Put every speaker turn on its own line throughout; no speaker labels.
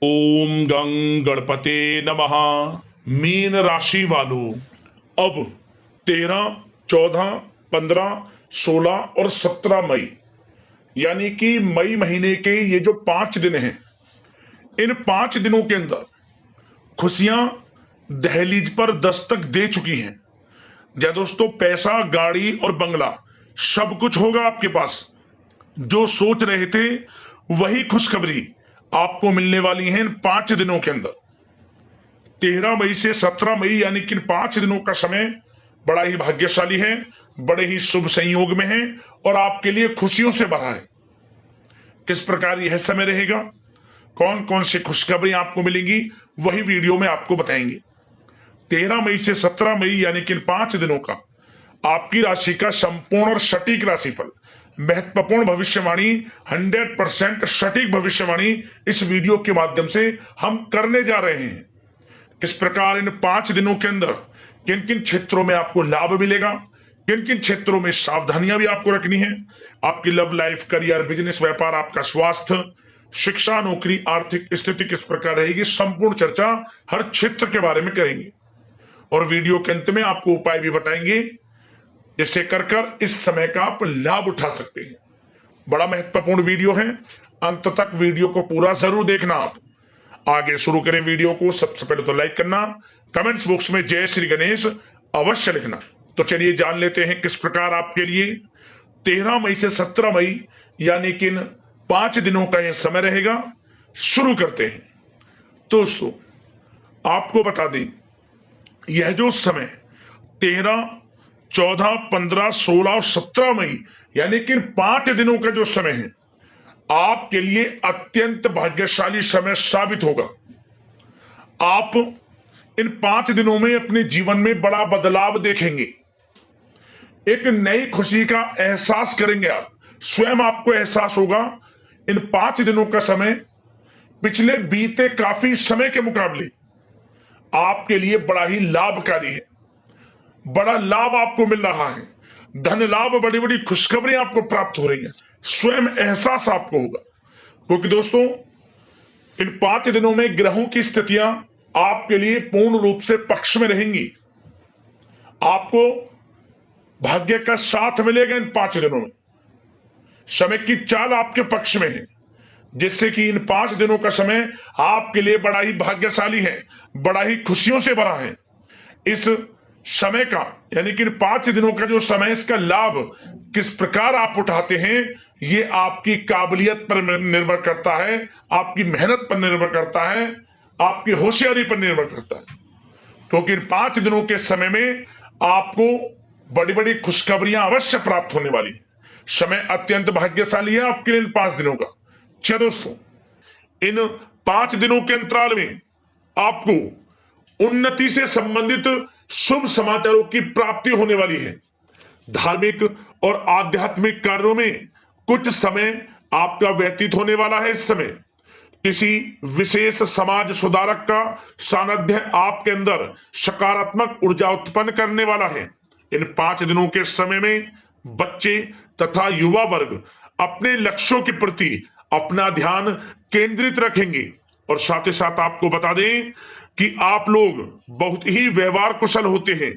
ओम गं गणपते नमः। मीन राशि वालों, अब 13, 14, 15, 16 और 17 मई यानी कि मई महीने के ये जो 5 दिन हैं, इन 5 दिनों के अंदर खुशियां दहलीज पर दस्तक दे चुकी हैं। या दोस्तों, पैसा, गाड़ी और बंगला सब कुछ होगा आपके पास। जो सोच रहे थे वही खुशखबरी आपको मिलने वाली है इन 5 दिनों के अंदर। 13 मई से 17 मई यानी कि इन 5 दिनों का समय बड़ा ही भाग्यशाली है, बड़े ही शुभ संयोग में है और आपके लिए खुशियों से भरा है। किस प्रकार यह समय रहेगा, कौन कौन सी खुशखबरी आपको मिलेंगी, वही वीडियो में आपको बताएंगे। 13 मई से 17 मई यानी कि इन 5 दिनों का आपकी राशि का संपूर्ण और सटीक राशिफल, महत्वपूर्ण भविष्यवाणी, 100% सटीक भविष्यवाणी इस वीडियो के माध्यम से हम करने जा रहे हैं। किस प्रकार इन 5 दिनों के अंदर किन किन क्षेत्रों में आपको लाभ मिलेगा, किन किन क्षेत्रों में सावधानियां भी आपको रखनी है, आपकी लव लाइफ, करियर, बिजनेस, व्यापार, आपका स्वास्थ्य, शिक्षा, नौकरी, आर्थिक स्थिति किस प्रकार रहेगी, संपूर्ण चर्चा हर क्षेत्र के बारे में करेंगे। और वीडियो के अंत में आपको उपाय भी बताएंगे जिससे कर इस समय का आप लाभ उठा सकते हैं। बड़ा महत्वपूर्ण वीडियो है, अंत तक वीडियो को पूरा जरूर देखना। आप आगे शुरू करें वीडियो को, सबसे पहले तो लाइक करना, कमेंट्स बॉक्स में जय श्री गणेश अवश्य लिखना। तो चलिए जान लेते हैं किस प्रकार आपके लिए 13 मई से 17 मई यानी कि इन 5 दिनों का यह समय रहेगा। शुरू करते हैं। दोस्तों, आपको बता दें, यह जो समय 13, 14, 15, 16 और 17 मई यानी कि इन 5 दिनों का जो समय है, आपके लिए अत्यंत भाग्यशाली समय साबित होगा। आप इन 5 दिनों में अपने जीवन में बड़ा बदलाव देखेंगे, एक नई खुशी का एहसास करेंगे। आप स्वयं आपको एहसास होगा इन 5 दिनों का समय पिछले बीते काफी समय के मुकाबले आपके लिए बड़ा ही लाभकारी है। बड़ा लाभ आपको मिल रहा है, धन लाभ, बड़ी बड़ी खुशखबरी आपको प्राप्त हो रही है, स्वयं एहसास आपको होगा। क्योंकि दोस्तों, इन 5 दिनों में ग्रहों की स्थितियां आपके लिए पूर्ण रूप से पक्ष में रहेंगी। आपको भाग्य का साथ मिलेगा इन 5 दिनों में। समय की चाल आपके पक्ष में है, जिससे कि इन 5 दिनों का समय आपके लिए बड़ा ही भाग्यशाली है, बड़ा ही खुशियों से भरा है। इस समय का यानी कि इन 5 दिनों का जो समय, इसका लाभ किस प्रकार आप उठाते हैं, ये आपकी काबिलियत पर निर्भर करता है, आपकी मेहनत पर निर्भर करता है, आपकी होशियारी पर निर्भर करता है। क्योंकि इन 5 दिनों के समय में आपको बड़ी बड़ी खुशखबरियां अवश्य प्राप्त होने वाली है। समय अत्यंत भाग्यशाली है आपके लिए इन 5 दिनों का। अच्छा दोस्तों, इन 5 दिनों के अंतराल में आपको उन्नति से संबंधित शुभ समाचारों की प्राप्ति होने वाली है। धार्मिक और आध्यात्मिक कार्यों में कुछ समय आपका व्यतीत होने वाला है। इस समय किसी विशेष समाज सुधारक का सानिध्य आपके अंदर सकारात्मक ऊर्जा उत्पन्न करने वाला है। इन 5 दिनों के समय में बच्चे तथा युवा वर्ग अपने लक्ष्यों के प्रति अपना ध्यान केंद्रित रखेंगे। और साथ ही साथ आपको बता दें कि आप लोग बहुत ही व्यवहार कुशल होते हैं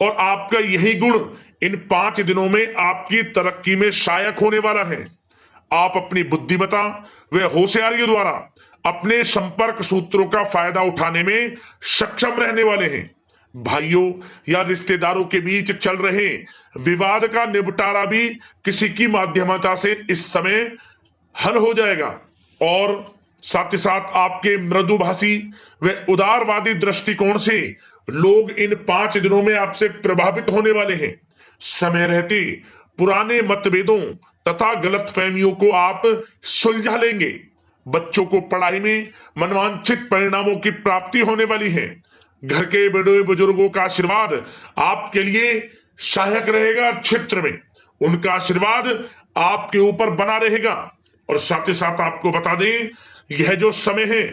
और आपका यही गुण इन 5 दिनों में आपकी तरक्की में सहायक होने वाला है। आप अपनी बुद्धिमत्ता व होशियारी द्वारा अपने संपर्क सूत्रों का फायदा उठाने में सक्षम रहने वाले हैं। भाइयों या रिश्तेदारों के बीच चल रहे विवाद का निपटारा भी किसी की माध्यमता से इस समय हल हो जाएगा। और साथ ही साथ आपके मृदुभाषी व उदारवादी दृष्टिकोण से लोग इन 5 दिनों में आपसे प्रभावित होने वाले हैं। समय रहते पुराने मतभेदों तथा गलतफहमियों को आप सुलझा लेंगे। बच्चों को पढ़ाई में मनवांछित परिणामों की प्राप्ति होने वाली है। घर के बड़े बुजुर्गों का आशीर्वाद आपके लिए सहायक रहेगा। क्षेत्र में उनका आशीर्वाद आपके ऊपर बना रहेगा। और साथ ही साथ आपको बता दें, यह जो समय है,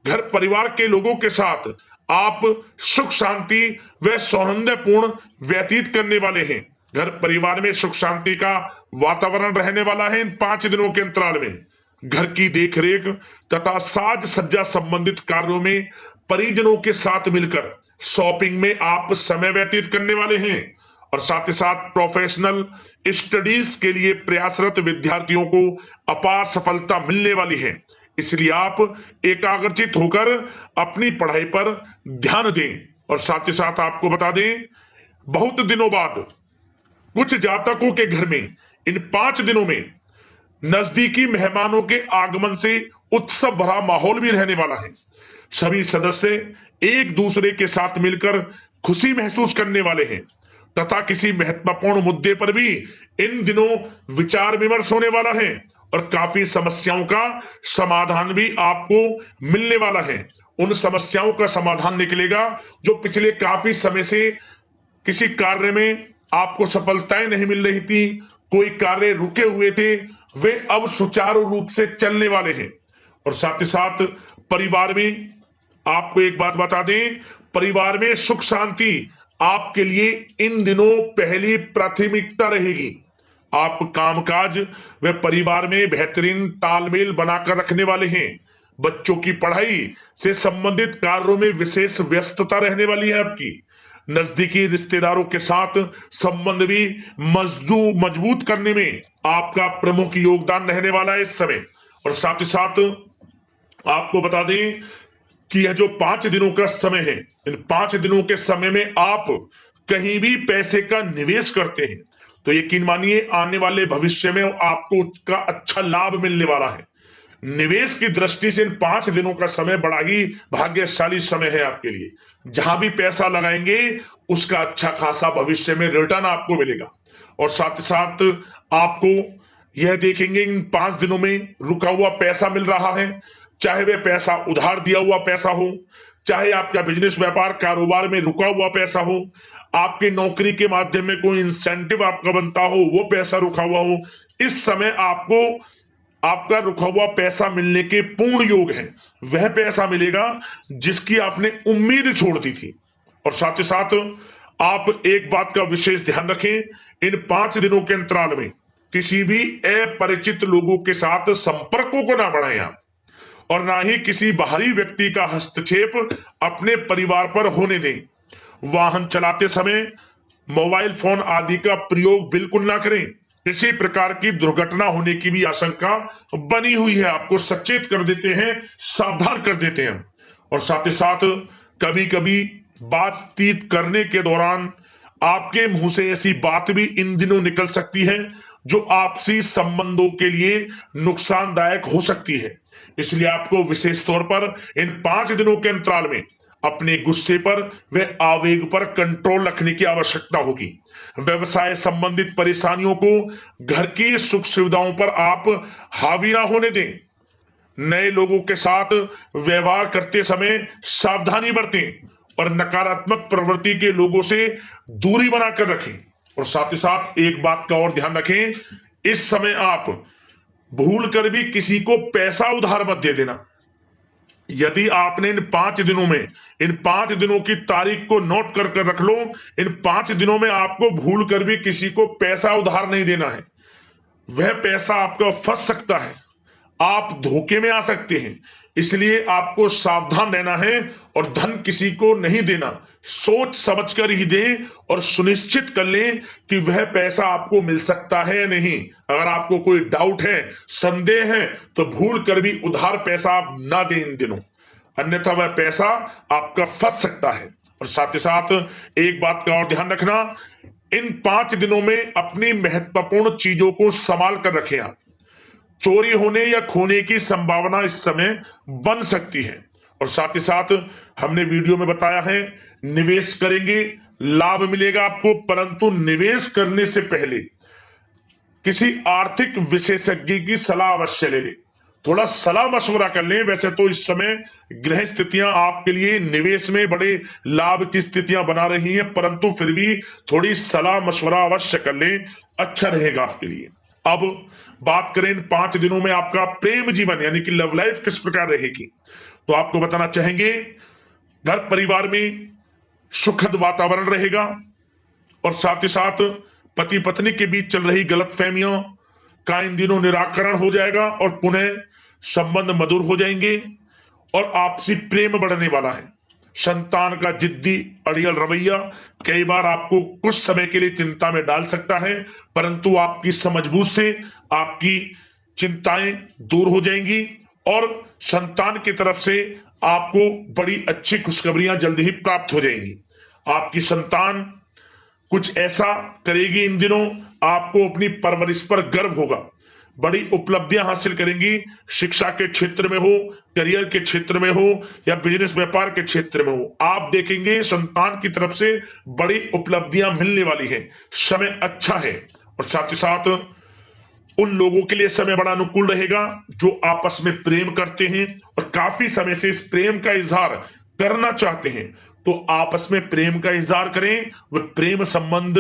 घर परिवार के लोगों के साथ आप सुख शांति व सौहार्दपूर्ण व्यतीत करने वाले हैं। घर परिवार में सुख शांति का वातावरण रहने वाला है इन 5 दिनों के अंतराल में। घर की देखरेख तथा साज सज्जा संबंधित कार्यों में परिजनों के साथ मिलकर शॉपिंग में आप समय व्यतीत करने वाले हैं और साथ ही साथ प्रोफेशनल स्टडीज के लिए प्रयासरत विद्यार्थियों को अपार सफलता मिलने वाली है। इसलिए आप एकाग्रचित होकर अपनी पढ़ाई पर ध्यान दें। और साथ ही साथ आपको बता दें, बहुत दिनों बाद कुछ जातकों के घर में इन 5 दिनों में नजदीकी मेहमानों के आगमन से उत्सव भरा माहौल भी रहने वाला है। सभी सदस्य एक दूसरे के साथ मिलकर खुशी महसूस करने वाले हैं तथा किसी महत्वपूर्ण मुद्दे पर भी इन दिनों विचार विमर्श होने वाला है और काफी समस्याओं का समाधान भी आपको मिलने वाला है। उन समस्याओं का समाधान निकलेगा जो पिछले काफी समय से किसी कार्य में आपको सफलताएं नहीं मिल रही थी, कोई कार्य रुके हुए थे, वे अब सुचारू रूप से चलने वाले हैं। और साथ ही साथ परिवार में आपको एक बात बता दें, परिवार में सुख शांति आपके लिए इन दिनों पहली प्राथमिकता रहेगी। आप कामकाज व परिवार में बेहतरीन तालमेल बनाकर रखने वाले हैं। बच्चों की पढ़ाई से संबंधित कार्यों में विशेष व्यस्तता रहने वाली है आपकी। नजदीकी रिश्तेदारों के साथ संबंध भी मजबूत करने में आपका प्रमुख योगदान रहने वाला है इस समय। और साथ ही साथ आपको बता दें कि यह जो 5 दिनों का समय है, इन 5 दिनों के समय में आप कहीं भी पैसे का निवेश करते हैं तो यकीन मानिए आने वाले भविष्य में आपको उसका अच्छा लाभ मिलने वाला है। निवेश की दृष्टि से इन 5 दिनों का समय बड़ा ही भाग्यशाली समय है आपके लिए। जहां भी पैसा लगाएंगे उसका अच्छा खासा भविष्य में रिटर्न आपको मिलेगा। और साथ ही साथ आपको यह देखेंगे इन 5 दिनों में रुका हुआ पैसा मिल रहा है, चाहे वह पैसा उधार दिया हुआ पैसा हो, चाहे आपका बिजनेस व्यापार कारोबार में रुका हुआ पैसा हो, आपकी नौकरी के माध्यम में कोई इंसेंटिव आपका बनता हो, वो पैसा रुका हुआ हो, इस समय आपको आपका रुका हुआ पैसा मिलने के पूर्ण योग है। वह पैसा मिलेगा जिसकी आपने उम्मीद छोड़ दी थी। और साथ ही साथ आप एक बात का विशेष ध्यान रखें, इन 5 दिनों के अंतराल में किसी भी अपरिचित लोगों के साथ संपर्कों को ना बढ़ाएं आप, और ना ही किसी बाहरी व्यक्ति का हस्तक्षेप अपने परिवार पर होने दें। वाहन चलाते समय मोबाइल फोन आदि का प्रयोग बिल्कुल ना करें। किसी प्रकार की दुर्घटना होने की भी आशंका बनी हुई है, आपको सचेत कर देते हैं, सावधान कर देते हैं। और साथ ही साथ कभी कभी बातचीत करने के दौरान आपके मुंह से ऐसी बात भी इन दिनों निकल सकती है जो आपसी संबंधों के लिए नुकसानदायक हो सकती है। इसलिए आपको विशेष तौर पर इन 5 दिनों के अंतराल में अपने गुस्से पर व आवेग पर कंट्रोल रखने की आवश्यकता होगी। व्यवसाय संबंधित परेशानियों को घर की सुख सुविधाओं पर आप हावी ना होने दें। नए लोगों के साथ व्यवहार करते समय सावधानी बरतें और नकारात्मक प्रवृत्ति के लोगों से दूरी बनाकर रखें। और साथ ही साथ एक बात का और ध्यान रखें, इस समय आप भूल कर भी किसी को पैसा उधार मत दे देना। यदि आपने इन 5 दिनों में इन 5 दिनों की तारीख को नोट कर रख लो, इन 5 दिनों में आपको भूल कर भी किसी को पैसा उधार नहीं देना है। वह पैसा आपका फंस सकता है, आप धोखे में आ सकते हैं। इसलिए आपको सावधान रहना है और धन किसी को नहीं देना। सोच समझ कर ही दें और सुनिश्चित कर लें कि वह पैसा आपको मिल सकता है या नहीं। अगर आपको कोई डाउट है, संदेह है, तो भूल कर भी उधार पैसा आप ना दें इन दिनों, अन्यथा वह पैसा आपका फंस सकता है। और साथ ही साथ एक बात का और ध्यान रखना, इन 5 दिनों में अपनी महत्वपूर्ण चीजों को संभाल कर रखें आप। चोरी होने या खोने की संभावना इस समय बन सकती है। और साथ ही साथ हमने वीडियो में बताया है, निवेश करेंगे लाभ मिलेगा आपको, परंतु निवेश करने से पहले किसी आर्थिक विशेषज्ञ की सलाह अवश्य ले लें, थोड़ा सलाह मशवरा कर लें। वैसे तो इस समय ग्रह स्थितियां आपके लिए निवेश में बड़े लाभ की स्थितियां बना रही हैं, परंतु फिर भी थोड़ी सलाह मशवरा अवश्य कर लें, अच्छा रहेगा आपके लिए। अब बात करें इन 5 दिनों में आपका प्रेम जीवन यानी कि लव लाइफ किस प्रकार रहेगी, तो आपको बताना चाहेंगे, घर परिवार में सुखद वातावरण रहेगा और साथ ही साथ पति पत्नी के बीच चल रही गलतफहमियों का इन दिनों निराकरण हो जाएगा और पुनः संबंध मधुर हो जाएंगे और आपसी प्रेम बढ़ने वाला है। संतान का जिद्दी अड़ियल रवैया कई बार आपको कुछ समय के लिए चिंता में डाल सकता है, परंतु आपकी समझबूझ से आपकी चिंताएं दूर हो जाएंगी और संतान की तरफ से आपको बड़ी अच्छी खुशखबरियां जल्द ही प्राप्त हो जाएंगी। आपकी संतान कुछ ऐसा करेगी इन दिनों, आपको अपनी परवरिश पर गर्व होगा। बड़ी उपलब्धियां हासिल करेंगी, शिक्षा के क्षेत्र में हो, करियर के क्षेत्र में हो या बिजनेस व्यापार के क्षेत्र में हो। आप देखेंगे संतान की तरफ से बड़ी उपलब्धियां मिलने वाली हैं। समय अच्छा है और साथ ही साथ उन लोगों के लिए समय बड़ा अनुकूल रहेगा जो आपस में प्रेम करते हैं और काफी समय से इस प्रेम का इजहार करना चाहते हैं। तो आपस में प्रेम का इजहार करें। वे प्रेम संबंध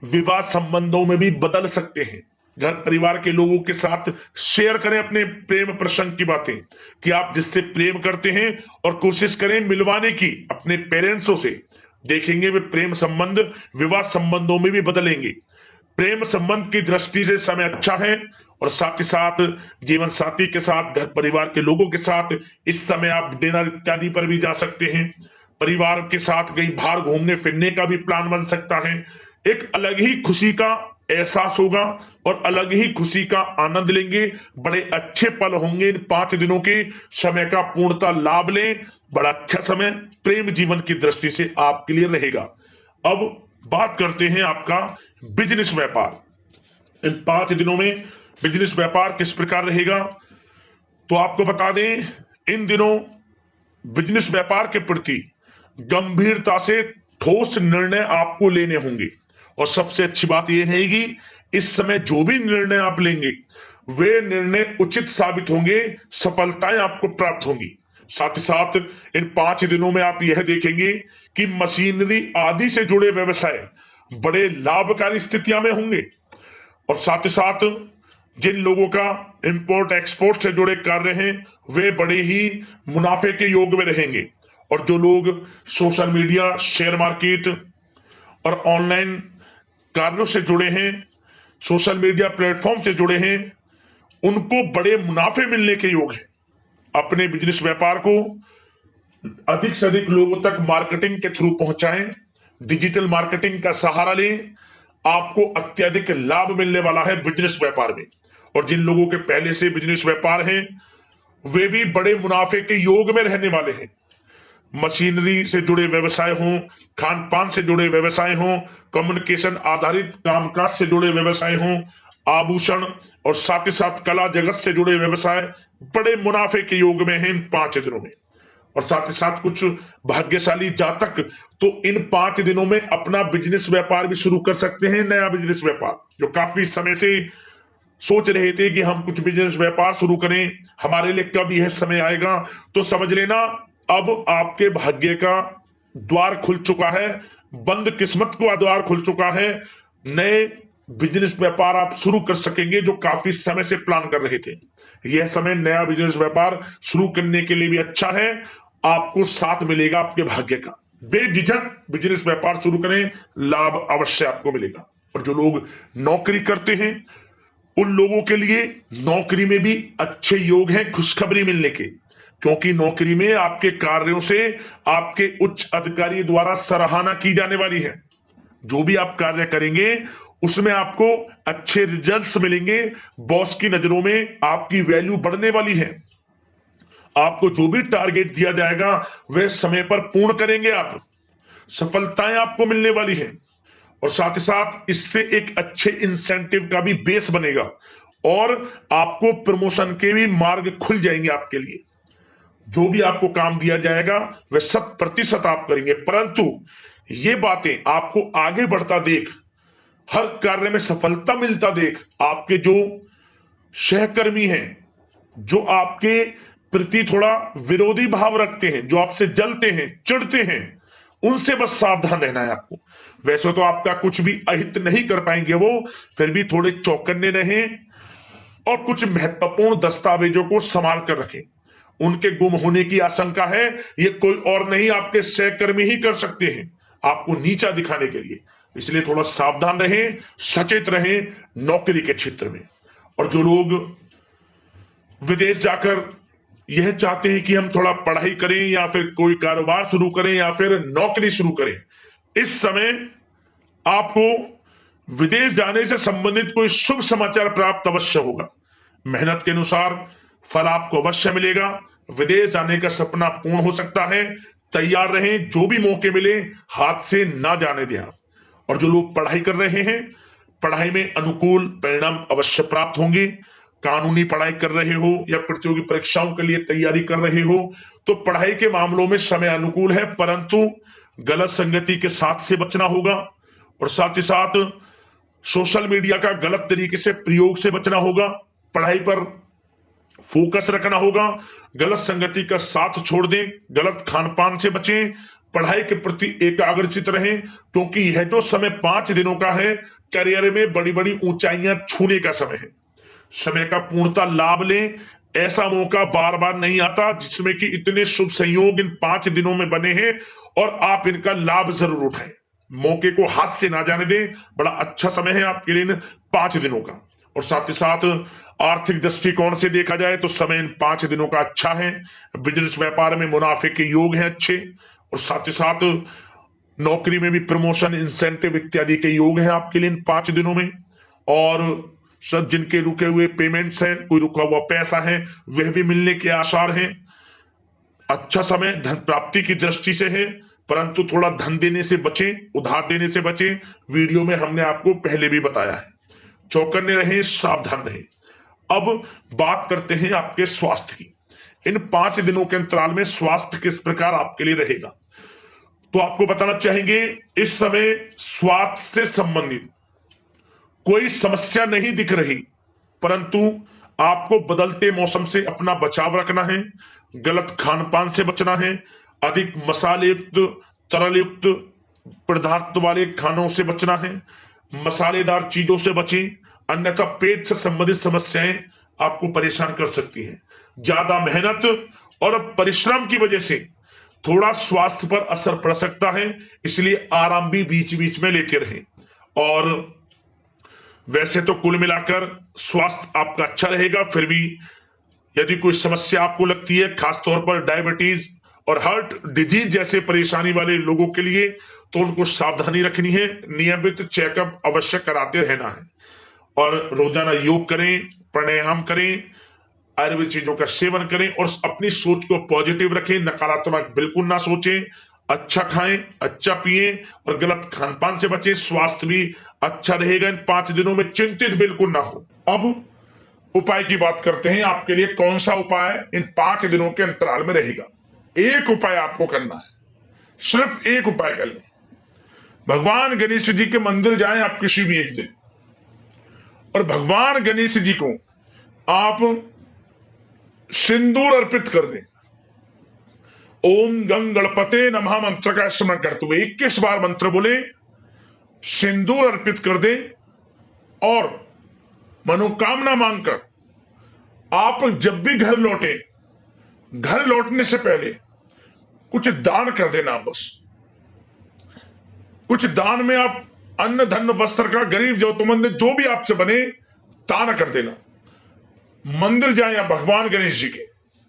विवाह संबंधों में भी बदल सकते हैं। घर परिवार के लोगों के साथ शेयर करें अपने प्रेम प्रसंग की बातें कि आप जिससे प्रेम करते हैं और कोशिश करें मिलवाने की अपने पेरेंट्सों से। देखेंगे वे प्रेम संबंध विवाह संबंधों में भी बदलेंगे। प्रेम संबंध की दृष्टि से समय अच्छा है और साथ ही साथ जीवन साथी के साथ घर परिवार के लोगों के साथ इस समय आप डिनर इत्यादि पर भी जा सकते हैं। परिवार के साथ कहीं बाहर घूमने फिरने का भी प्लान बन सकता है। एक अलग ही खुशी का एहसास होगा और अलग ही खुशी का आनंद लेंगे। बड़े अच्छे पल होंगे इन 5 दिनों के। समय का पूर्णता लाभ लें। बड़ा अच्छा समय प्रेम जीवन की दृष्टि से आपके लिए रहेगा। अब बात करते हैं आपका बिजनेस व्यापार। इन 5 दिनों में बिजनेस व्यापार किस प्रकार रहेगा, तो आपको बता दें इन दिनों बिजनेस व्यापार के प्रति गंभीरता से ठोस निर्णय आपको लेने होंगे। और सबसे अच्छी बात यह रहेगी इस समय जो भी निर्णय आप लेंगे वे निर्णय उचित साबित होंगे, सफलताएं आपको प्राप्त होंगी। साथ ही साथ इन 5 दिनों में आप यह देखेंगे कि मशीनरी आदि से जुड़े व्यवसाय बड़े लाभकारी स्थितियां में होंगे। और साथ ही साथ जिन लोगों का इंपोर्ट एक्सपोर्ट से जुड़े कार्य हैं वे बड़े ही मुनाफे के योग में रहेंगे। और जो लोग सोशल मीडिया, शेयर मार्केट और ऑनलाइन कार्यों से जुड़े हैं, सोशल मीडिया प्लेटफॉर्म से जुड़े हैं, उनको बड़े मुनाफे मिलने के योग हैं। अपने बिजनेस व्यापार को अधिक से अधिक लोगों तक मार्केटिंग के थ्रू पहुंचाएं, डिजिटल मार्केटिंग का सहारा लें। आपको अत्यधिक लाभ मिलने वाला है बिजनेस व्यापार में। और जिन लोगों के पहले से बिजनेस व्यापार हैं वे भी बड़े मुनाफे के योग में रहने वाले हैं। मशीनरी से जुड़े व्यवसाय हों, खान पान से जुड़े व्यवसाय हों, कम्युनिकेशन आधारित कामकाज से जुड़े व्यवसाय हों, आभूषण और साथ ही साथ कला जगत से जुड़े व्यवसाय बड़े मुनाफे के योग में हैं इन 5 दिनों में। और साथ ही साथ कुछ भाग्यशाली जातक तो इन 5 दिनों में अपना बिजनेस व्यापार भी शुरू कर सकते हैं। नया बिजनेस व्यापार जो काफी समय से सोच रहे थे कि हम कुछ बिजनेस व्यापार शुरू करें, हमारे लिए कब यह समय आएगा, तो समझ लेना अब आपके भाग्य का द्वार खुल चुका है। बंद किस्मत का द्वार खुल चुका है। नए बिजनेस व्यापार आप शुरू कर सकेंगे जो काफी समय से प्लान कर रहे थे। यह समय नया बिजनेस व्यापार शुरू करने के लिए भी अच्छा है। आपको साथ मिलेगा आपके भाग्य का। बेझिझक बिजनेस व्यापार शुरू करें, लाभ अवश्य आपको मिलेगा। और जो लोग नौकरी करते हैं उन लोगों के लिए नौकरी में भी अच्छे योग हैं खुशखबरी मिलने के, क्योंकि नौकरी में आपके कार्यों से आपके उच्च अधिकारी द्वारा सराहना की जाने वाली है। जो भी आप कार्य करेंगे उसमें आपको अच्छे रिजल्ट्स मिलेंगे। बॉस की नजरों में आपकी वैल्यू बढ़ने वाली है। आपको जो भी टारगेट दिया जाएगा वह समय पर पूर्ण करेंगे आप। सफलताएं आपको मिलने वाली है। और साथ ही साथ इससे एक अच्छे इंसेंटिव का भी बेस बनेगा और आपको प्रमोशन के भी मार्ग खुल जाएंगे आपके लिए। जो भी आपको काम दिया जाएगा वह 100% आप करेंगे। परंतु ये बातें आपको आगे बढ़ता देख, हर कार्य में सफलता मिलता देख, आपके जो सहकर्मी हैं, जो आपके प्रति थोड़ा विरोधी भाव रखते हैं, जो आपसे जलते हैं, चिढ़ते हैं, उनसे बस सावधान रहना है आपको। वैसे तो आपका कुछ भी अहित नहीं कर पाएंगे वो, फिर भी थोड़े चौकन्ने रहें और कुछ महत्वपूर्ण दस्तावेजों को संभाल कर रखें। उनके गुम होने की आशंका है, ये कोई और नहीं आपके सहकर्मी ही कर सकते हैं आपको नीचा दिखाने के लिए। इसलिए थोड़ा सावधान रहें, सचेत रहें नौकरी के क्षेत्र में। और जो लोग विदेश जाकर यह चाहते हैं कि हम थोड़ा पढ़ाई करें या फिर कोई कारोबार शुरू करें या फिर नौकरी शुरू करें, इस समय आपको विदेश जाने से संबंधित कोई शुभ समाचार प्राप्त अवश्य होगा। मेहनत के अनुसार फल आपको अवश्य मिलेगा। विदेश जाने का सपना पूर्ण हो सकता है। तैयार रहें, जो भी मौके मिले हाथ से ना जाने दें आप। और जो लोग पढ़ाई कर रहे हैं, पढ़ाई में अनुकूल परिणाम अवश्य प्राप्त होंगे। कानूनी पढ़ाई कर रहे हो या प्रतियोगी परीक्षाओं के लिए तैयारी कर रहे हो तो पढ़ाई के मामलों में समय अनुकूल है, परंतु गलत संगति के साथ से बचना होगा और साथ ही साथ सोशल मीडिया का गलत तरीके से प्रयोग से बचना होगा। पढ़ाई पर फोकस रखना होगा। गलत संगति का साथ छोड़ दें, गलत खान पान से बचें, पढ़ाई के प्रति एकाग्रचित रहें, क्योंकि यह जो समय 5 दिनों का है, करियर में बड़ी बड़ी ऊंचाइयां छूने का समय है। समय का पूर्णता लाभ लें। ऐसा मौका बार बार नहीं आता जिसमें कि इतने शुभ संयोग इन 5 दिनों में बने हैं और आप इनका लाभ जरूर उठाएं। मौके को हाथ से ना जाने दें। बड़ा अच्छा समय है आपके लिए इन 5 दिनों का। और साथ ही साथ आर्थिक दृष्टिकोण से देखा जाए तो समय इन 5 दिनों का अच्छा है। बिजनेस व्यापार में मुनाफे के योग हैं अच्छे, और साथ ही साथ नौकरी में भी प्रमोशन, इंसेंटिव इत्यादि के योग हैं आपके लिए इन 5 दिनों में। और सब जिनके रुके हुए पेमेंट्स हैं, कोई रुका हुआ पैसा है, वह भी मिलने के आसार हैं। अच्छा समय धन प्राप्ति की दृष्टि से है, परंतु थोड़ा धन देने से बचें, उधार देने से बचें। वीडियो में हमने आपको पहले भी बताया है। चौकन्ने रहें, सावधान रहें। अब बात करते हैं आपके स्वास्थ्य की। इन 5 दिनों के अंतराल में स्वास्थ्य किस प्रकार आपके लिए रहेगा, तो आपको बताना चाहेंगे इस समय स्वास्थ्य से संबंधित कोई समस्या नहीं दिख रही, परंतु आपको बदलते मौसम से अपना बचाव रखना है। गलत खान पान से बचना है। अधिक मसाले युक्त, तरल युक्त पदार्थ वाले खानों से बचना है। मसालेदार चीजों से बचें, अन्यथा पेट से संबंधित समस्याएं आपको परेशान कर सकती हैं। ज्यादा मेहनत और परिश्रम की वजह से थोड़ा स्वास्थ्य पर असर पड़ सकता है, इसलिए आराम भी बीच बीच में लेते रहें। और वैसे तो कुल मिलाकर स्वास्थ्य आपका अच्छा रहेगा, फिर भी यदि कोई समस्या आपको लगती है, खासतौर पर डायबिटीज और हार्ट डिजीज जैसे परेशानी वाले लोगों के लिए, तो उनको सावधानी रखनी है। नियमित चेकअप अवश्य कराते रहना है और रोजाना योग करें, प्राणायाम करें, आयुर्वेद चीजों का सेवन करें और अपनी सोच को पॉजिटिव रखें। नकारात्मक बिल्कुल ना सोचें। अच्छा खाएं, अच्छा पिएं और गलत खान पान से बचें। स्वास्थ्य भी अच्छा रहेगा इन 5 दिनों में, चिंतित बिल्कुल ना हो। अब उपाय की बात करते हैं। आपके लिए कौन सा उपाय इन 5 दिनों के अंतराल में रहेगा। एक उपाय आपको करना है, सिर्फ एक उपाय कर लें। भगवान गणेश जी के मंदिर जाएं आप किसी भी एक दिन, और भगवान गणेश जी को आप सिंदूर अर्पित कर दें। ओम गंग गणपते नमः मंत्र का स्मरण करते हुए 21 बार मंत्र बोले, सिंदूर अर्पित कर दें और मनोकामना मांगकर आप जब भी घर लौटे, घर लौटने से पहले कुछ दान कर देना। बस कुछ दान में आप अन्न, धन, वस्त्र का गरीब जरूरतमंद जो भी आपसे बने दान कर देना। मंदिर जाए या भगवान गणेश जी के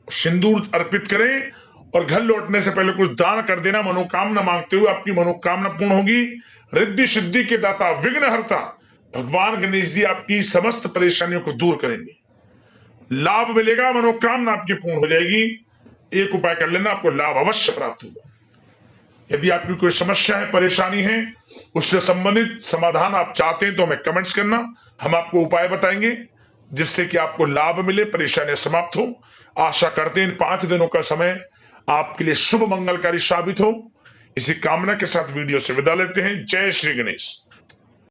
सिंदूर अर्पित करें और घर लौटने से पहले कुछ दान कर देना। मनोकामना मांगते हुए आपकी मनोकामना पूर्ण होगी। रिद्धि सिद्धि के दाता, विघ्नहर्ता भगवान गणेश जी आपकी समस्त परेशानियों को दूर करेंगे। लाभ मिलेगा, मनोकामना आपकी पूर्ण हो जाएगी। एक उपाय कर लेना, आपको लाभ अवश्य प्राप्त होगा। यदि आपकी कोई समस्या है, परेशानी है, उससे संबंधित समाधान आप चाहते हैं तो हमें कमेंट्स करना। हम आपको उपाय बताएंगे जिससे कि आपको लाभ मिले, परेशानियां समाप्त हो। आशा करते हैं इन 5 दिनों का समय आपके लिए शुभ मंगलकारी साबित हो। इसी कामना के साथ वीडियो से विदा लेते हैं। जय श्री गणेश।